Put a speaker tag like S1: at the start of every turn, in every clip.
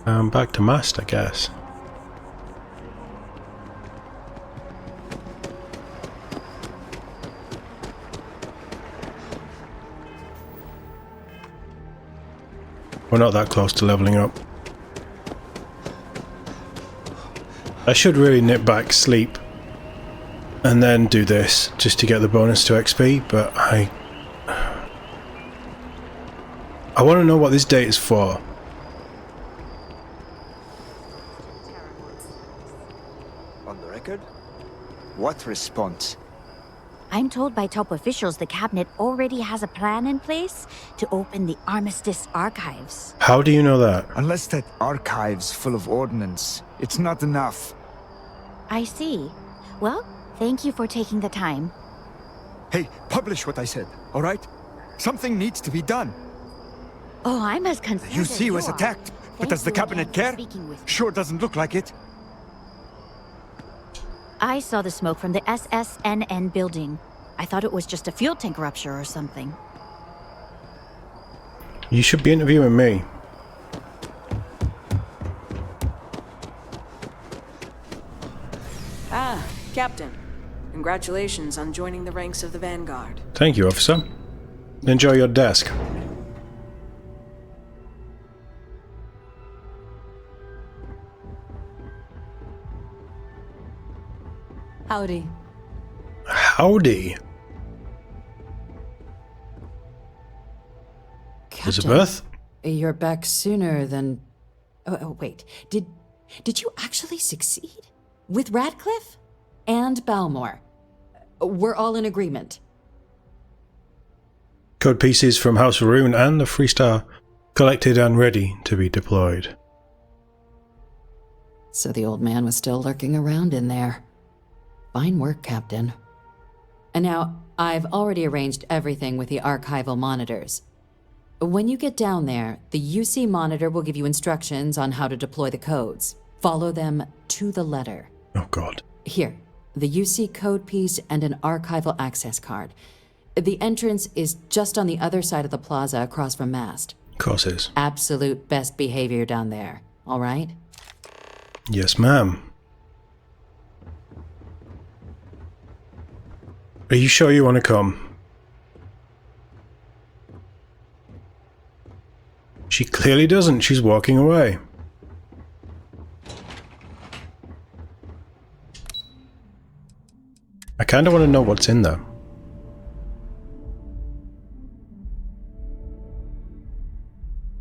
S1: Back to mast, I guess. We're not that close to leveling up. I should really nip back, sleep, and then do this, just to get the bonus to XP, but I want to know what this date is for.
S2: On the record? What response?
S3: I'm told by top officials the cabinet already has a plan in place to open the Armistice archives.
S1: How do you know that?
S2: Unless that archive's full of ordnance, it's not enough.
S3: I see. Well, thank you for taking the time.
S2: Hey, publish what I said, all right? Something needs to be done.
S3: Oh, I'm as concerned
S2: The
S3: as
S2: UC
S3: you
S2: was
S3: are.
S2: attacked, but
S3: Thank
S2: does the
S3: you
S2: cabinet
S3: again for
S2: care?
S3: speaking with me.
S2: Sure doesn't look like it.
S3: I saw the smoke from the SSNN building. I thought it was just a fuel tank rupture or something.
S1: You should be interviewing me.
S4: Ah, Captain. Congratulations on joining the ranks of the Vanguard.
S1: Thank you, officer. Enjoy your desk.
S4: Howdy.
S1: Howdy,
S5: Captain,
S1: Elizabeth.
S5: you're back sooner than... Oh, wait. Did you actually succeed? With Radcliffe? And Balmore? We're all in agreement.
S1: Code pieces from House Rune and the Freestar collected and ready to be deployed.
S5: So the old man was still lurking around in there. Fine work, Captain. And now, I've already arranged everything with the archival monitors. When you get down there, the UC monitor will give you instructions on how to deploy the codes. Follow them to the letter.
S1: Oh god.
S5: Here, the UC code piece and an archival access card. The entrance is just on the other side of the plaza across from Mast.
S1: Of course it is.
S5: Absolute best behavior down there, all right?
S1: Yes, ma'am. Are you sure you want to come? She clearly doesn't. She's walking away. I kind of want to know what's in there.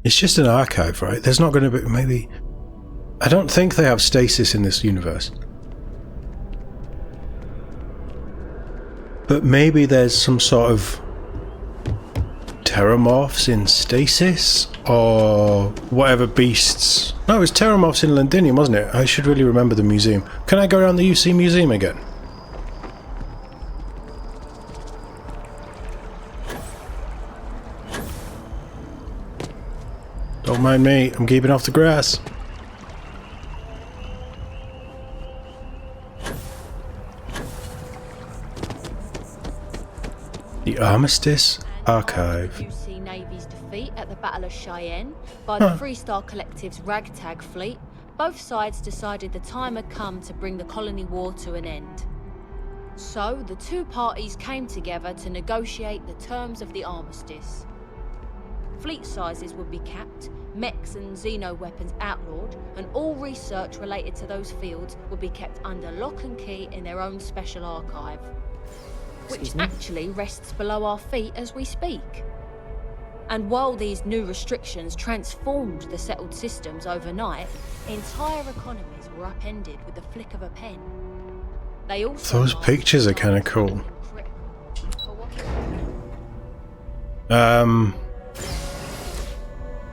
S1: It's just an archive, right? There's not going to be... maybe... I don't think they have stasis in this universe. But maybe there's some sort of terramorphs in stasis, or whatever beasts. No, it was terramorphs in Londinium, wasn't it? I should really remember the museum. Can I go around the UC museum again? Don't mind me, I'm keeping off the grass. The Armistice Archive.
S6: UC Navy's defeat at the Battle of Cheyenne by the Freestar Collective's ragtag fleet, both sides decided the time had come to bring the colony war to an end. So, the two parties came together to negotiate the terms of the armistice. Fleet sizes would be capped, mechs and xeno weapons outlawed, and all research related to those fields would be kept under lock and key in their own special archive, which actually rests below our feet as we speak. And while these new restrictions transformed the settled systems overnight, entire economies were upended with the flick of a pen. They also
S1: Those pictures are kind of cool.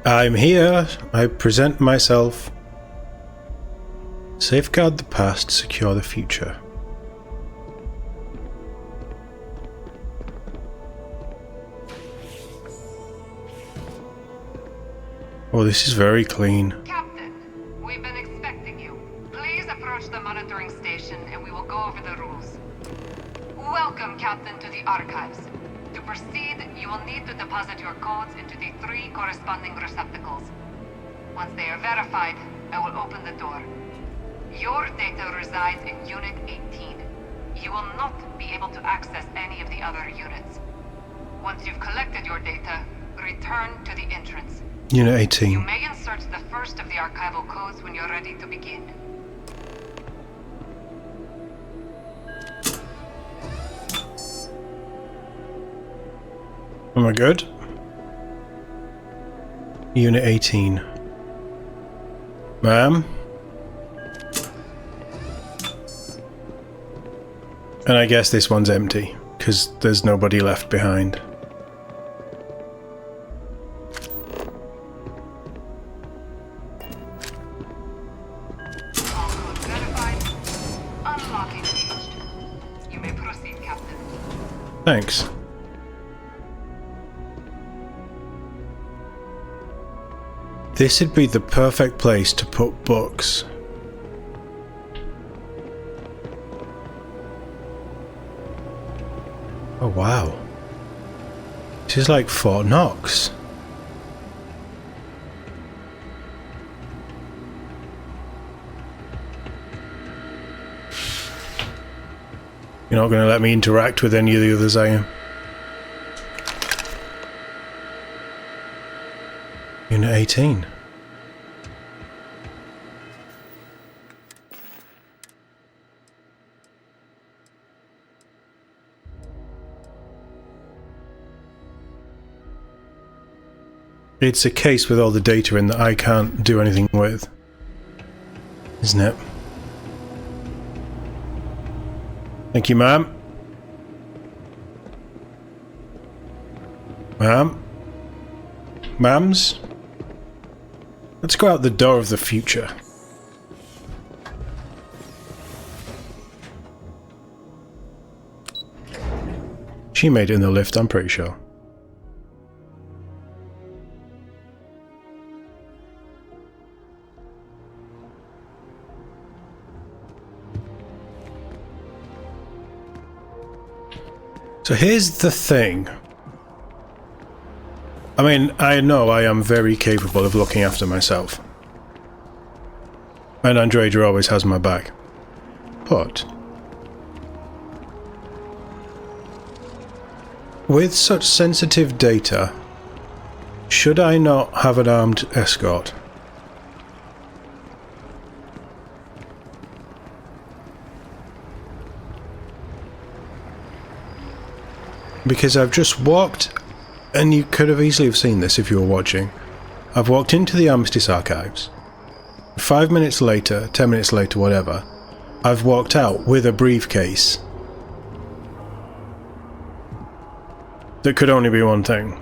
S1: I'm here. I present myself. Safeguard the past, secure the future. Oh, this is very clean.
S7: Captain, we've been expecting you. Please approach the monitoring station and we will go over the rules. Welcome, Captain, to the archives. To proceed, you will need to deposit your codes into the 3 corresponding receptacles. Once they are verified, I will open the door. Your data resides in Unit 18. You will not be able to access any of the other units. Once you've collected your data, return to the entrance.
S1: Unit
S7: You
S1: 18.
S7: may insert the first of the archival codes when you're ready to begin.
S1: Am I good? Unit 18. Ma'am? And I guess this one's empty, because there's nobody left behind.
S7: All codes verified. Unlock engaged. You may proceed, Captain.
S1: Thanks. This would be the perfect place to put books. Oh wow. This is like Fort Knox. You're not going to let me interact with any of the others, are you? Unit 18. It's a case with all the data in that I can't do anything with, isn't it? Thank you, ma'am. Ma'am? Ma'ams? Let's go out the door of the future. She made it in the lift, I'm pretty sure. So here's the thing. I mean, I know I am very capable of looking after myself. And Andromeda always has my back. But with such sensitive data, should I not have an armed escort? Because I've just walked, and you could have easily have seen this if you were watching. I've walked into the Armistice archives. 5 minutes later, 10 minutes later, whatever, I've walked out with a briefcase that could only be one thing.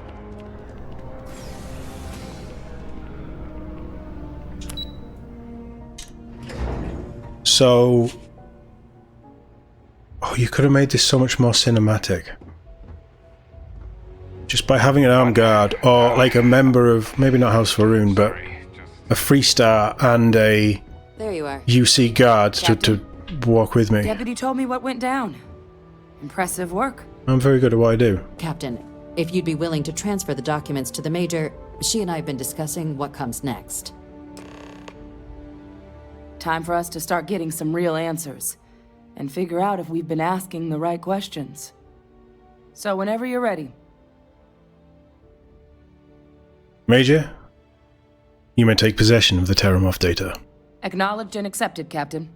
S1: So, oh, you could have made this so much more cinematic. Just by having an armed guard, or like a member of, maybe not House Faroon, but a Freestar and a
S5: There you are.
S1: UC guard to walk with me.
S8: Deputy told me what went down. Impressive work.
S1: I'm very good at what I do.
S5: Captain, if you'd be willing to transfer the documents to the Major, she and I have been discussing what comes next.
S8: Time for us to start getting some real answers. And figure out if we've been asking the right questions. So whenever you're ready.
S1: Major, you may take possession of the Terramoff data.
S8: Acknowledged and accepted, Captain.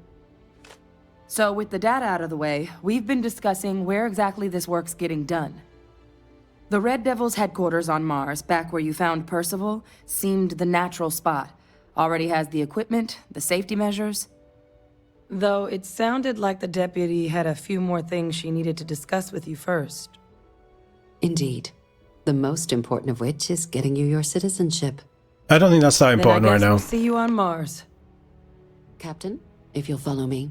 S8: So with the data out of the way, we've been discussing where exactly this work's getting done. The Red Devil's headquarters on Mars, back where you found Percival, seemed the natural spot. Already has the equipment, the safety measures. Though it sounded like the deputy had a few more things she needed to discuss with you first.
S5: Indeed. The most important of which is getting you your citizenship.
S1: I don't think that's that important
S8: then I
S1: right
S8: guess
S1: now.
S8: We'll see you on Mars.
S5: Captain, if you'll follow me.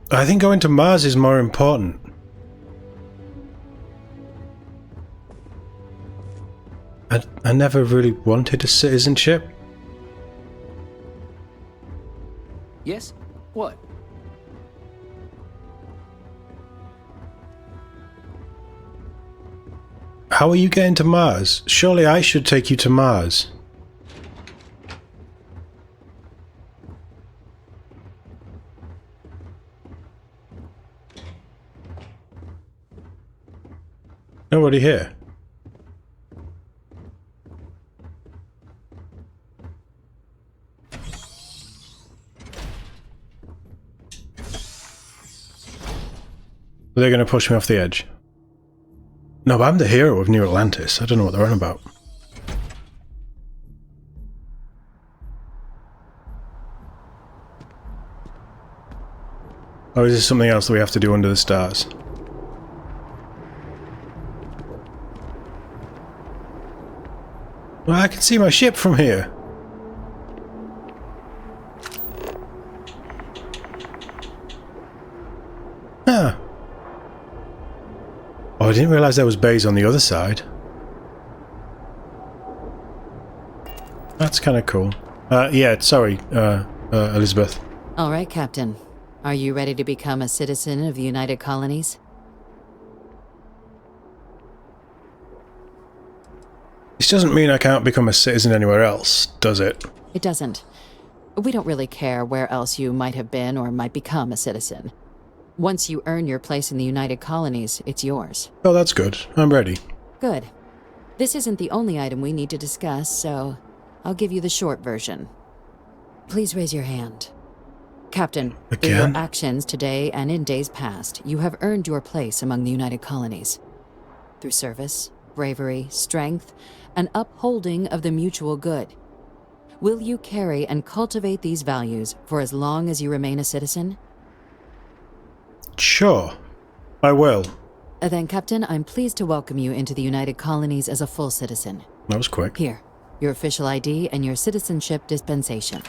S1: I think going to Mars is more important. I never really wanted a citizenship.
S9: Yes? What?
S1: How are you getting to Mars? Surely I should take you to Mars. Nobody here. They're going to push me off the edge. No, but I'm the hero of New Atlantis. I don't know what they're on about. Or is this something else that we have to do under the stars? Well, I can see my ship from here. Huh. Oh, I didn't realise there was bays on the other side. That's kind of cool. Yeah, sorry, Elizabeth.
S5: All right, Captain. Are you ready to become a citizen of the United Colonies?
S1: This doesn't mean I can't become a citizen anywhere else, does it?
S5: It doesn't. We don't really care where else you might have been or might become a citizen. Once you earn your place in the United Colonies, it's yours.
S1: Oh, that's good. I'm ready.
S5: Good. This isn't the only item we need to discuss, so I'll give you the short version. Please raise your hand. Captain, through
S1: Again?
S5: your actions today and in days past, you have earned your place among the United Colonies. Through service, bravery, strength, and upholding of the mutual good. Will you carry and cultivate these values for as long as you remain a citizen?
S1: Sure. I will.
S5: Then, Captain, I'm pleased to welcome you into the United Colonies as a full citizen.
S1: That was quick.
S5: Here, your official ID and your citizenship dispensation.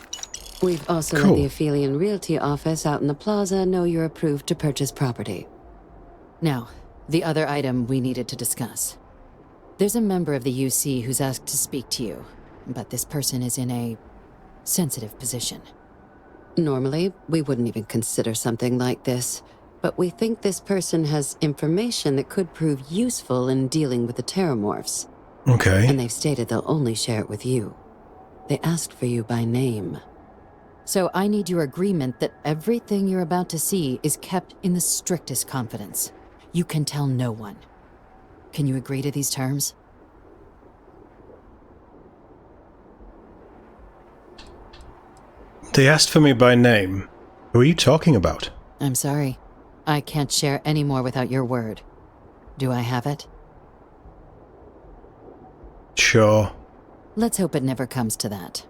S5: We've also
S1: Cool.
S5: had the Aphelion Realty office out in the plaza know you're approved to purchase property. Now, the other item we needed to discuss. There's a member of the UC who's asked to speak to you, but this person is in a sensitive position. Normally, we wouldn't even consider something like this, but we think this person has information that could prove useful in dealing with the Terramorphs.
S1: Okay.
S5: And they've stated they'll only share it with you. They asked for you by name. So I need your agreement that everything you're about to see is kept in the strictest confidence. You can tell no one. Can you agree to these terms?
S1: They asked for me by name. Who are you talking about?
S5: I'm sorry. I can't share any more without your word. Do I have it?
S1: Sure.
S5: Let's hope it never comes to that.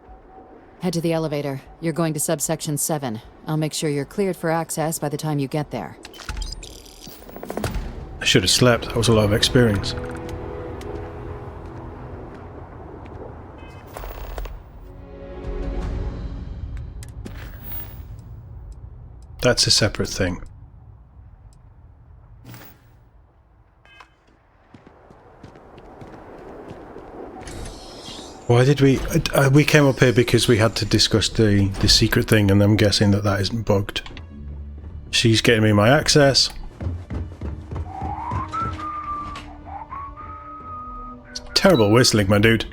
S5: Head to the elevator. You're going to subsection 7. I'll make sure you're cleared for access by the time you get there.
S1: I should have slept. That was a lot of experience. That's a separate thing. Why did we came up here because we had to discuss the secret thing, and I'm guessing that that isn't bugged. She's getting me my access. Terrible whistling, my dude.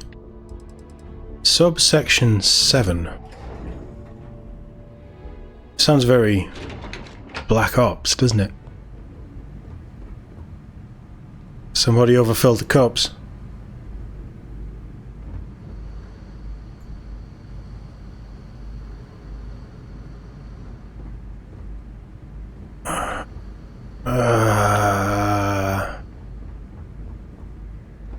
S1: Subsection 7. Sounds very Black Ops, doesn't it? Somebody overfilled the cups.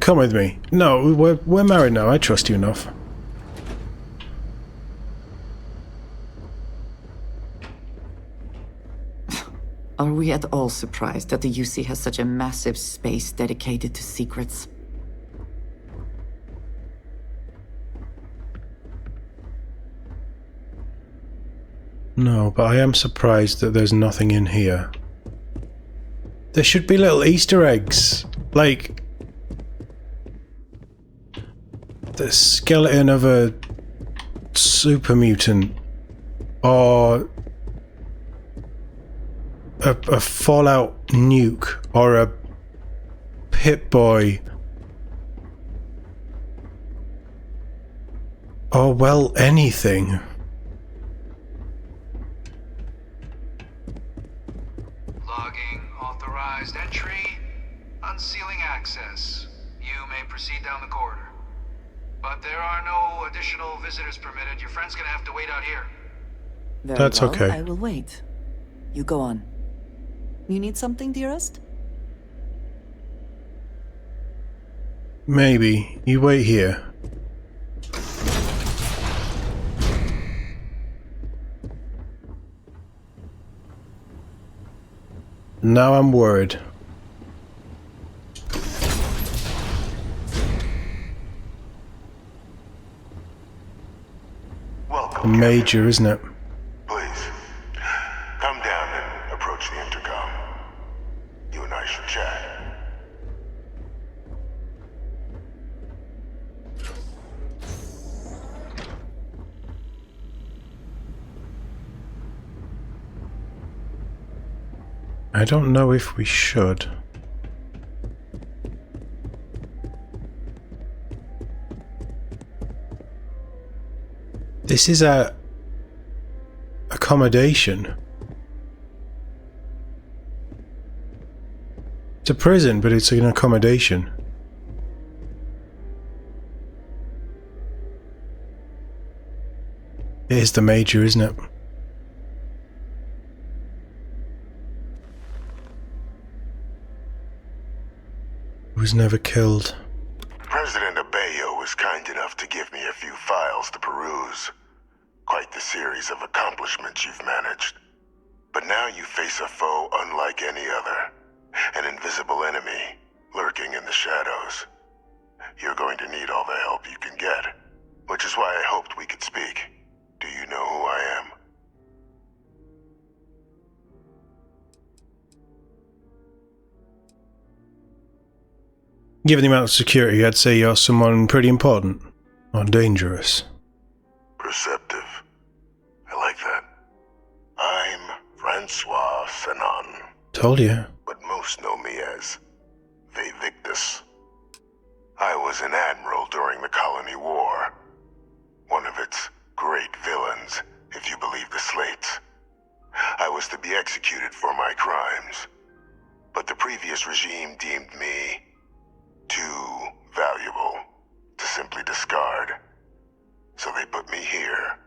S1: Come with me. No, we're married now. I trust you enough.
S10: Are we at all surprised that the UC has such a massive space dedicated to secrets?
S1: No, but I am surprised that there's nothing in here. There should be little Easter eggs, like the skeleton of a super mutant, or a Fallout nuke, or a Pip-Boy, or well, anything.
S11: Logging authorized entry. Unsealing access. proceed down the corridor. But there are no additional visitors permitted. Your friend's gonna have to wait out here.
S10: Very
S1: That's
S10: well,
S1: okay.
S10: I will wait. You go on. You need something, dearest?
S1: Maybe. You wait here. Now I'm worried.
S12: Welcome,
S1: Major, isn't it?
S12: Please, come down and approach the intercom. You and I should chat.
S1: I don't know if we should. This is a accommodation. It's a prison, but it's an accommodation. It is the Major, isn't it? Was never killed.
S12: President Abeyo was kind enough to give me a few files to peruse. Quite the series of accomplishments you've managed. But now you face a foe unlike any other. An invisible enemy, lurking in the shadows. You're going to need all the help you can get. Which is why I hoped we could speak. Do you know who I am?
S1: Given the amount of security, I'd say you're someone pretty important. Or dangerous.
S12: Perceptive. I like that. I'm Francois Sanon.
S1: Told you.
S12: But most know me as Victus. I was an admiral during the Colony War. One of its great villains, if you believe the slates. I was to be executed for my crimes. But the previous regime deemed me too valuable to simply discard. So they put me here.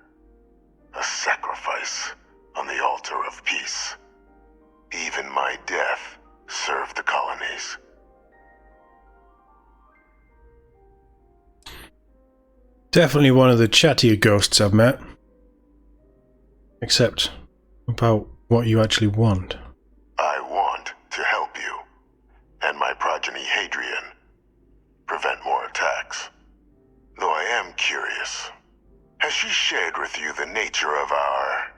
S12: A sacrifice on the altar of peace. Even my death served the colonies.
S1: Definitely one of the chattier ghosts I've met. Except about what you actually want.
S12: I want to help you, and my progeny Hadrian, prevent more attacks. Though I am curious, has she shared with you the nature of our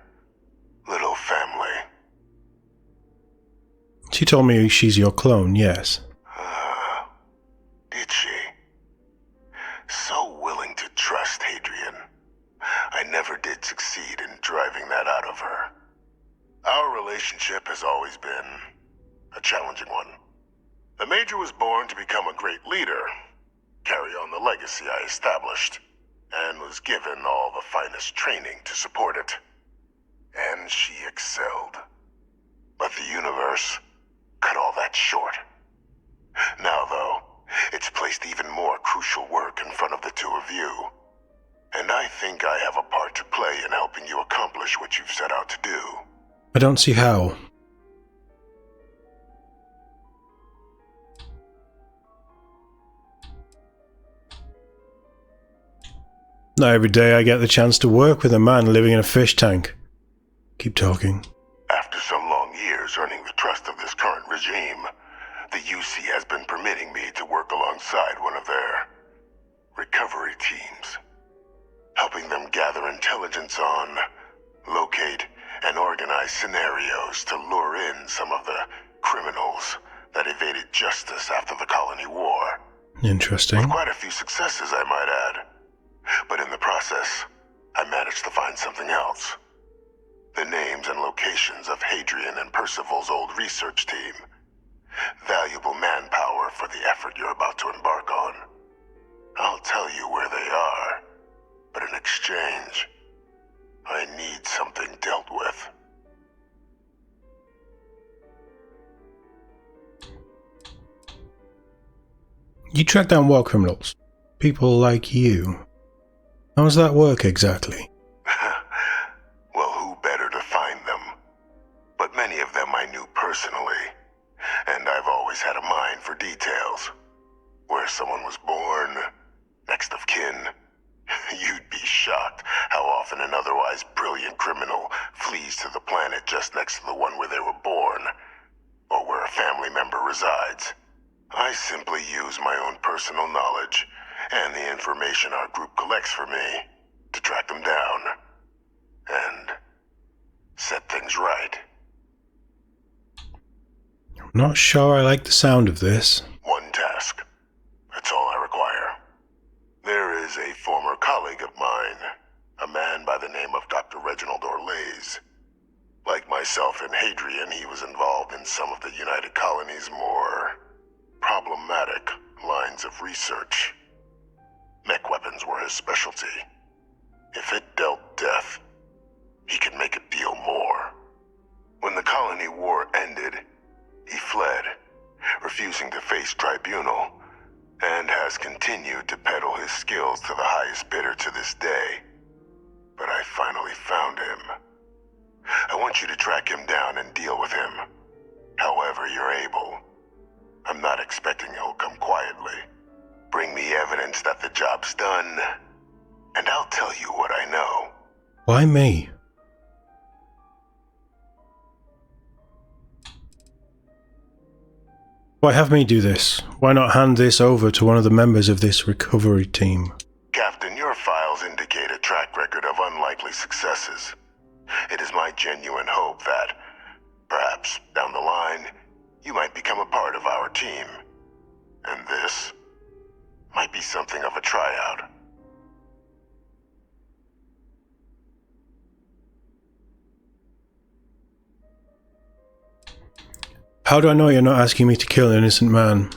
S12: little family?
S1: She told me she's your clone, yes.
S12: Did she? So willing to trust Hadrian. I never did succeed in driving that out of her. Our relationship has always been a challenging one. The Major was born to become a great leader, carry on the legacy I established, and was given all the finest training to support it. And she excelled. But the universe cut all that short. Now, though, it's placed even more crucial work in front of the two of you. And I think I have a part to play in helping you accomplish what you've set out to do.
S1: I don't see how. Not every day I get the chance to work with a man living in a fish tank. Keep talking.
S12: After some long years earning the trust of this current regime, the UC has been permitting me to work alongside one of their recovery teams, helping them gather intelligence on, locate, and organize scenarios to lure in some of the criminals that evaded justice after the Colony War.
S1: Interesting.
S12: With quite a few successes, I might add. But in the process, I managed to find something else. The names and locations of Hadrian and Percival's old research team. Valuable manpower for the effort you're about to embark on. I'll tell you where they are, but in exchange, I need something dealt with.
S1: You track down war criminals. People like you. How does that work exactly?
S12: Well, who better to find them? But many of them I knew personally, and I've always had a mind for details. Where someone was born, next of kin. You'd be shocked how often an otherwise brilliant criminal flees to the planet just next to the one where they were born, or where a family member resides. I simply use my own personal knowledge and the information our group collects for me to track them down and set things right.
S1: I'm not sure I like the sound of this.
S12: One task. That's all I require. There is a former colleague of mine, a man by the name of Dr. Reginald Orlays. Like myself and Hadrian, he was involved in some of the United Colony's more problematic lines of research. Mech weapons were his specialty. If it dealt death, he could make a deal more. When the colony war ended, he fled, refusing to face tribunal, and has continued to peddle his skills to the highest bidder to this day. But I finally found him. I want you to track him down and deal with him, however you're able. I'm not expecting he'll come quietly. Bring me evidence that the job's done, and I'll tell you what I know.
S1: Why me? Why have me do this? Why not hand this over to one of the members of this recovery team?
S12: Captain, your files indicate a track record of unlikely successes. It is my genuine hope that, perhaps down the line, you might become a part of our team. And this might be something of a tryout.
S1: How do I know you're not asking me to kill an innocent man?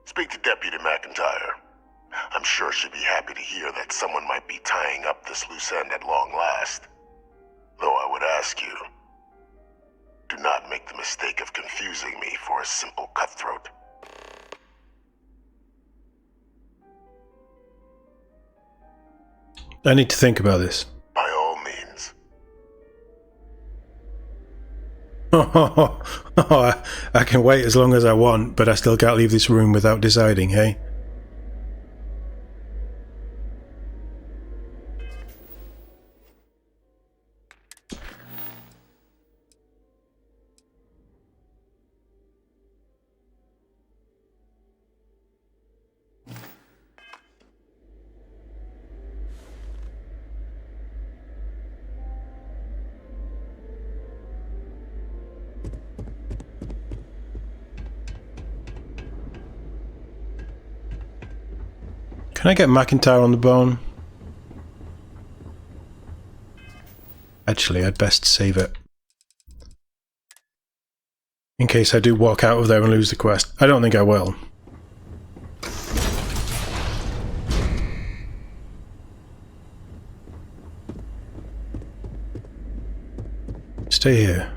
S12: Speak to Deputy McIntyre. I'm sure she'd be happy to hear that someone might be tying up this loose end at long last. Though I would ask you, do not make the mistake of confusing me for a simple cutthroat.
S1: I need to think about this.
S12: By all means.
S1: I can wait as long as I want, but I still can't leave this room without deciding, hey? Can I get McIntyre on the bone? Actually, I'd best save it. In case I do walk out of there and lose the quest. I don't think I will. Stay here.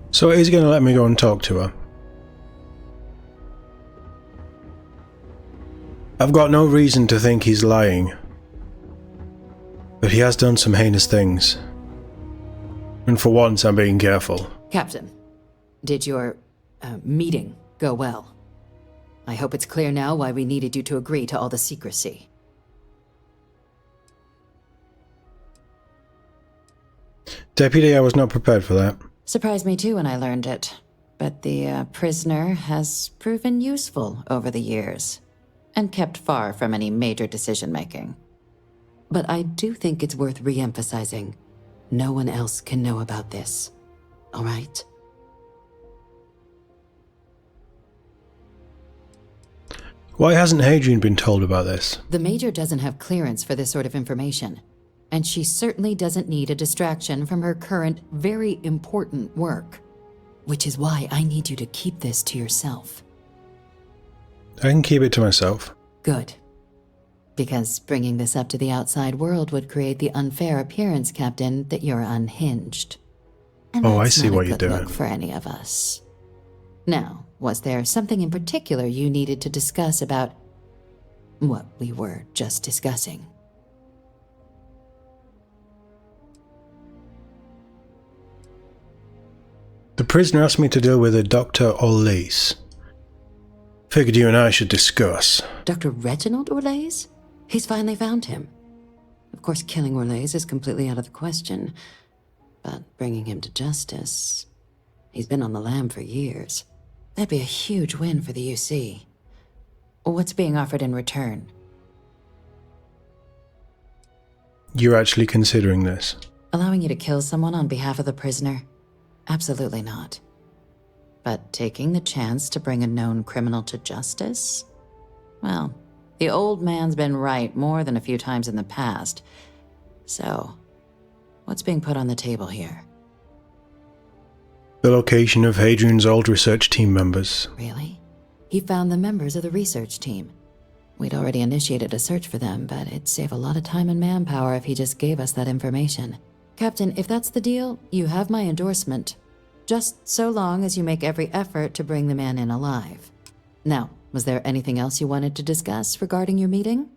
S1: So he's going to let me go and talk to her. I've got no reason to think he's lying. But he has done some heinous things. And for once I'm being careful.
S5: Captain, did your meeting go well? I hope it's clear now why we needed you to agree to all the secrecy.
S1: Deputy, I was not prepared for that.
S5: Surprised me too when I learned it. But the prisoner has proven useful over the years, and kept far from any major decision-making. But I do think it's worth re-emphasizing. No one else can know about this. All right?
S1: Why hasn't Hadrian been told about this?
S5: The Major doesn't have clearance for this sort of information. And she certainly doesn't need a distraction from her current, very important work. Which is why I need you to keep this to yourself.
S1: I can keep it to myself.
S5: Good. Because bringing this up to the outside world would create the unfair appearance, Captain, that you're unhinged. And
S1: Oh, I
S5: that's
S1: see
S5: not
S1: what
S5: a
S1: you're
S5: good
S1: doing.
S5: look for any of us. Now, was there something in particular you needed to discuss about what we were just discussing?
S1: The prisoner asked me to deal with a Dr. Orleis. Figured you and I should discuss.
S5: Dr. Reginald Orleis? He's finally found him. Of course, killing Orleis is completely out of the question, but bringing him to justice... He's been on the lam for years. That'd be a huge win for the UC. What's being offered in return?
S1: You're actually considering this?
S5: Allowing you to kill someone on behalf of the prisoner? Absolutely not. But taking the chance to bring a known criminal to justice? Well, the old man's been right more than a few times in the past. So, what's being put on the table here?
S1: The location of Hadrian's old research team members.
S5: Really? He found the members of the research team. We'd already initiated a search for them, but it'd save a lot of time and manpower if he just gave us that information. Captain, if that's the deal, you have my endorsement. Just so long as you make every effort to bring the man in alive. Now, was there anything else you wanted to discuss regarding your meeting?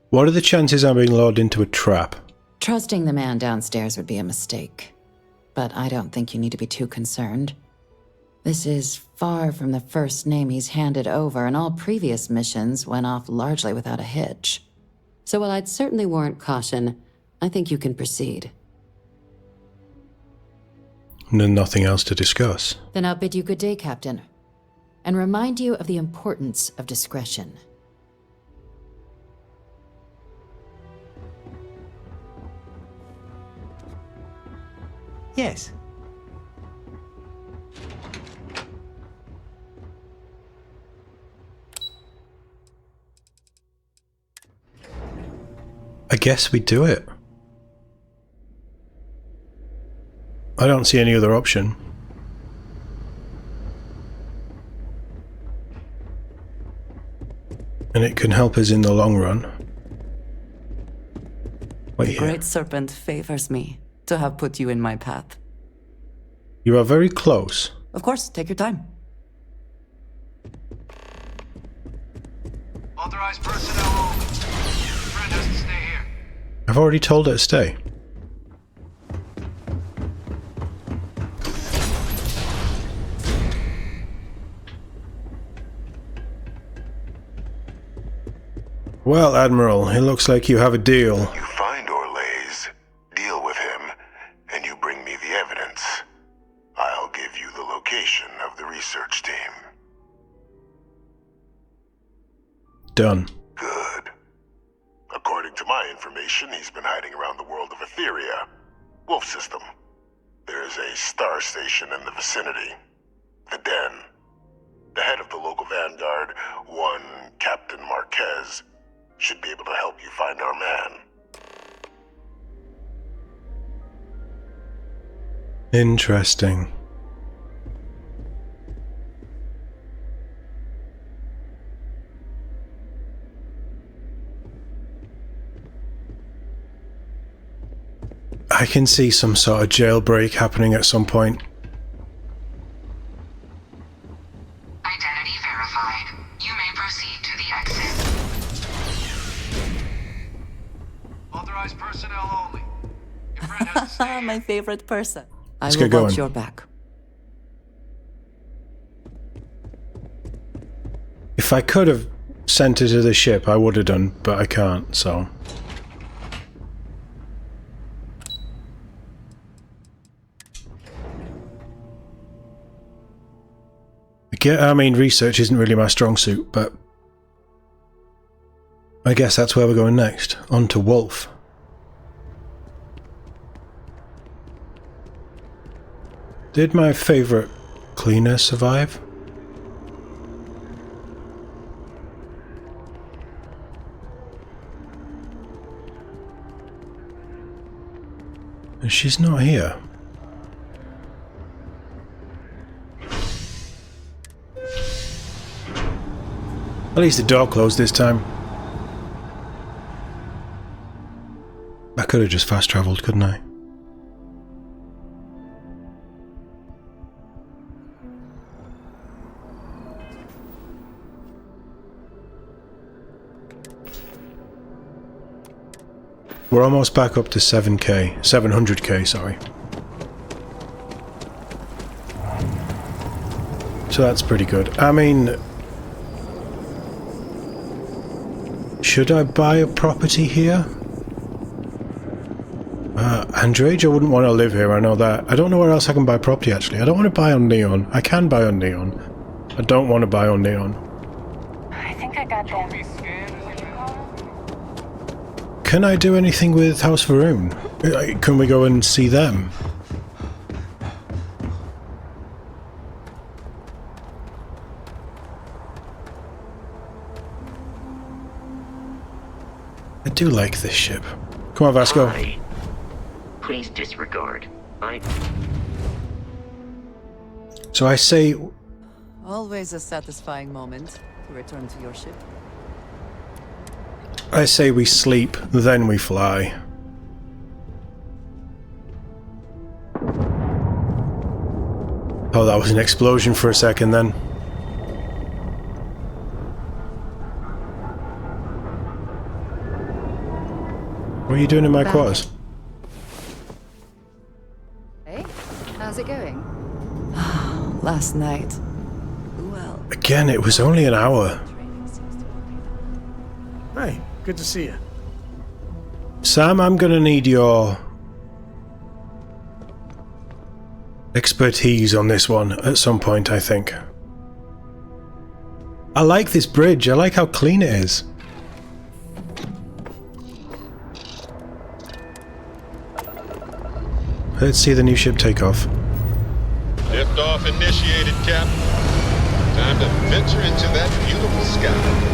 S1: What are the chances I'm being lured into a trap?
S5: Trusting the man downstairs would be a mistake. But I don't think you need to be too concerned. This is far from the first name he's handed over, and all previous missions went off largely without a hitch. So while I'd certainly warrant caution, I think you can proceed.
S1: And nothing else to discuss.
S5: Then I'll bid you good day, Captain, and remind you of the importance of discretion.
S13: Yes.
S1: I guess we do it. I don't see any other option. And it can help us in the long run. Wait
S10: The
S1: here.
S10: Great Serpent favors me to have put you in my path.
S1: You are very close.
S10: Of course, take your time.
S11: Authorized personnel only. Your friend has to stay here.
S1: I've already told her to stay. Well, Admiral, it looks like you have a deal.
S12: You find Orleis, deal with him, and you bring me the evidence. I'll give you the location of the research team.
S1: Done.
S12: Good. According to my information, he's been hiding around the world of Etheria. Wolf system. There is a star station in the vicinity. The Den. The head of the local vanguard, one Captain Marquez, should be able to help you find our man.
S1: Interesting. I can see some sort of jailbreak happening at some point.
S7: Identity verified. You may proceed to the exit.
S11: Authorized personnel only. Your friend has to stay here.
S10: My favorite person.
S1: Let's
S10: I will
S1: get
S10: watch
S1: going.
S10: your back.
S1: If I could have sent her to the ship, I would have done, but I can't, so... I mean, research isn't really my strong suit, but... I guess that's where we're going next. On to Wolf. Did my favourite cleaner survive? She's not here. At least the door closed this time. I could have just fast travelled, couldn't I? We're almost back up to 700k, sorry. So that's pretty good. I mean, should I buy a property here? Android, I wouldn't want to live here, I know that. I don't know where else I can buy property, actually. I don't want to buy on Neon. I can buy on Neon. I don't want to buy on Neon.
S13: I think I got them.
S1: Can I do anything with House Varun? Can we go and see them? I do like this ship. Come on, Vasco.
S14: Hi. Please disregard.
S1: So I say...
S10: Always a satisfying moment to return to your ship.
S1: I say we sleep, then we fly. Oh, that was an explosion for a second then. What are you doing in my quarters?
S15: Hey, how's it going?
S10: Last night. Well.
S1: Again, it was only an hour.
S16: Hey, good to see you.
S1: Sam, I'm gonna need your expertise on this one at some point, I think. I like this bridge. I like how clean it is. Let's see the new ship take off.
S17: Liftoff initiated, Cap. Time to venture into that beautiful sky.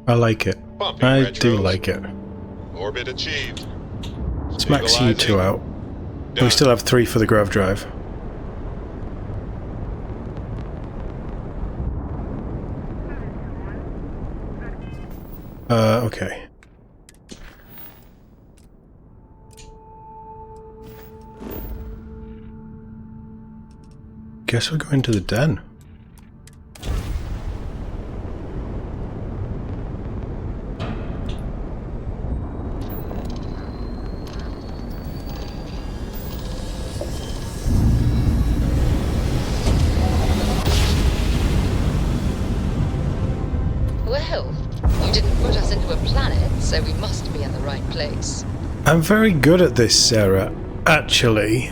S1: I like it.
S17: Bumping
S1: I
S17: retros.
S1: do like it.
S17: Orbit achieved.
S1: Let's max you two out. We still have 3 for the grav drive. Okay. Guess we're going to the den.
S15: Well, you didn't put us into a planet, so we must be in the right place.
S1: I'm very good at this, Sarah. Actually.